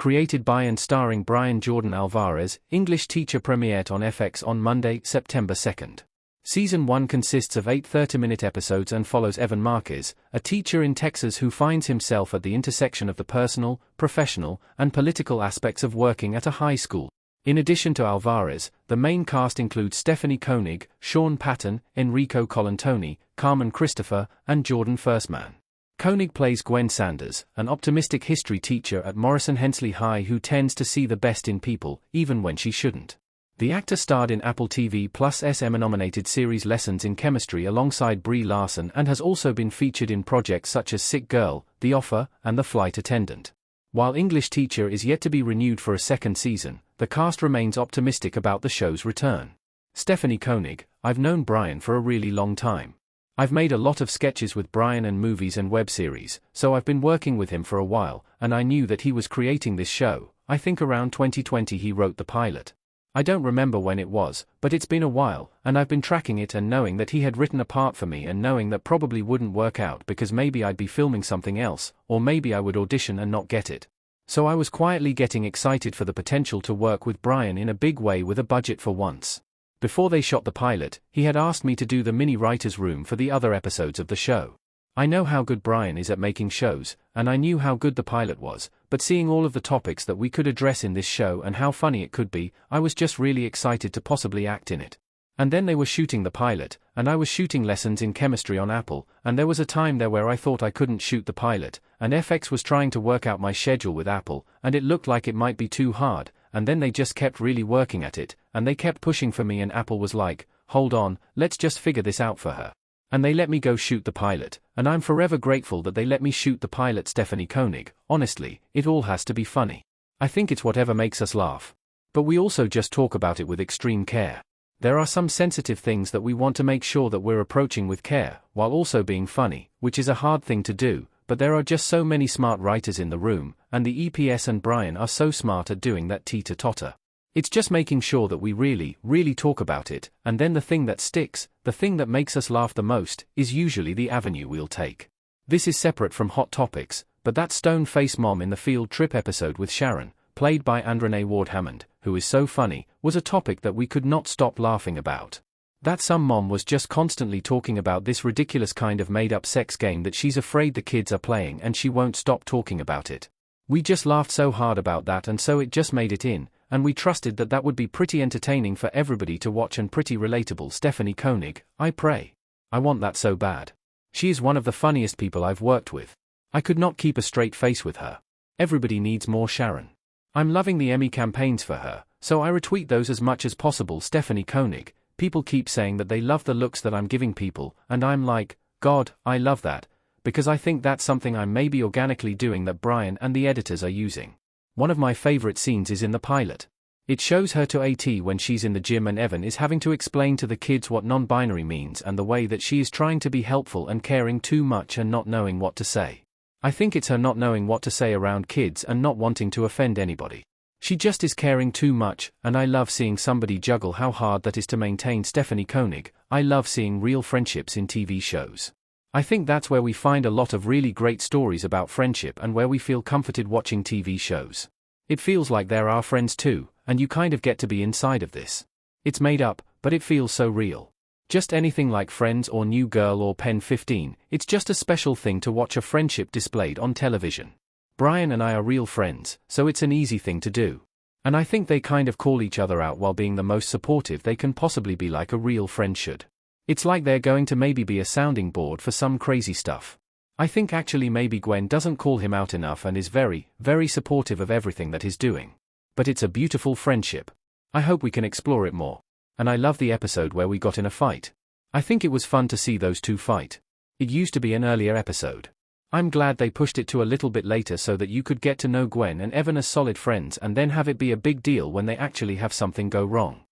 created by and starring Brian Jordan Alvarez, English teacher, premiered on FX on Monday, September 2nd. Season 1 consists of 8 30-minute episodes and follows Evan Marquez, a teacher in Texas who finds himself at the intersection of the personal, professional, and political aspects of working at a high school. In addition to Alvarez, the main cast includes Stephanie Koenig, Sean Patton, Enrico Colantoni, Carmen Christopher, and Jordan Firstman. Koenig plays Gwen Sanders, an optimistic history teacher at Morrison Hensley High who tends to see the best in people, even when she shouldn't. The actor starred in Apple TV Plus' Emmy-nominated series Lessons in Chemistry alongside Brie Larson and has also been featured in projects such as Sick Girl, The Offer, and The Flight Attendant. While English Teacher is yet to be renewed for a second season, the cast remains optimistic about the show's return. Stephanie Koenig: I've known Brian for a really long time. I've made a lot of sketches with Brian and movies and web series, so I've been working with him for a while, and I knew that he was creating this show. I think around 2020 he wrote the pilot. I don't remember when it was, but it's been a while, and I've been tracking it and knowing that he had written a part for me and knowing that probably wouldn't work out because maybe I'd be filming something else, or maybe I would audition and not get it. So I was quietly getting excited for the potential to work with Brian in a big way with a budget for once. Before they shot the pilot, he had asked me to do the mini writer's room for the other episodes of the show. I know how good Brian is at making shows, and I knew how good the pilot was, but seeing all of the topics that we could address in this show and how funny it could be, I was just really excited to possibly act in it. And then they were shooting the pilot, and I was shooting Lessons in Chemistry on Apple, and there was a time there where I thought I couldn't shoot the pilot, and FX was trying to work out my schedule with Apple, and it looked like it might be too hard, and then they just kept really working at it, and they kept pushing for me and Apple was like, hold on, let's just figure this out for her. And they let me go shoot the pilot, and I'm forever grateful that they let me shoot the pilot. Stephanie Koenig: honestly, it all has to be funny. I think it's whatever makes us laugh. But we also just talk about it with extreme care. There are some sensitive things that we want to make sure that we're approaching with care, while also being funny, which is a hard thing to do, but there are just so many smart writers in the room, and the EPS and Brian are so smart at doing that teeter-totter. It's just making sure that we really talk about it, and then the thing that sticks, the thing that makes us laugh the most, is usually the avenue we'll take. This is separate from Hot Topics, but that stone-faced mom in the field trip episode with Sharon, played by Andrene Ward Hammond, who is so funny, was a topic that we could not stop laughing about. That some mom was just constantly talking about this ridiculous kind of made-up sex game that she's afraid the kids are playing and she won't stop talking about it. We just laughed so hard about that and so it just made it in, and we trusted that that would be pretty entertaining for everybody to watch and pretty relatable. Stephanie Koenig: I pray. I want that so bad. She is one of the funniest people I've worked with. I could not keep a straight face with her. Everybody needs more Sharon. I'm loving the Emmy campaigns for her, so I retweet those as much as possible. Stephanie Koenig: people keep saying that they love the looks that I'm giving people, and I'm like, God, I love that, because I think that's something I'm maybe organically doing that Brian and the editors are using. One of my favorite scenes is in the pilot. It shows her to AT when she's in the gym and Evan is having to explain to the kids what non-binary means and the way that she is trying to be helpful and caring too much and not knowing what to say. I think it's her not knowing what to say around kids and not wanting to offend anybody. She just is caring too much, and I love seeing somebody juggle how hard that is to maintain. Stephanie Koenig: I love seeing real friendships in TV shows. I think that's where we find a lot of really great stories about friendship and where we feel comforted watching TV shows. It feels like they're our friends too, and you kind of get to be inside of this. It's made up, but it feels so real. Just anything like Friends or New Girl or Pen 15, it's just a special thing to watch a friendship displayed on television. Brian and I are real friends, so it's an easy thing to do. And I think they kind of call each other out while being the most supportive they can possibly be, like a real friend should. It's like they're going to maybe be a sounding board for some crazy stuff. I think actually maybe Gwen doesn't call him out enough and is very supportive of everything that he's doing. But it's a beautiful friendship. I hope we can explore it more. And I love the episode where we got in a fight. I think it was fun to see those two fight. It used to be an earlier episode. I'm glad they pushed it to a little bit later so that you could get to know Gwen and Evan as solid friends and then have it be a big deal when they actually have something go wrong.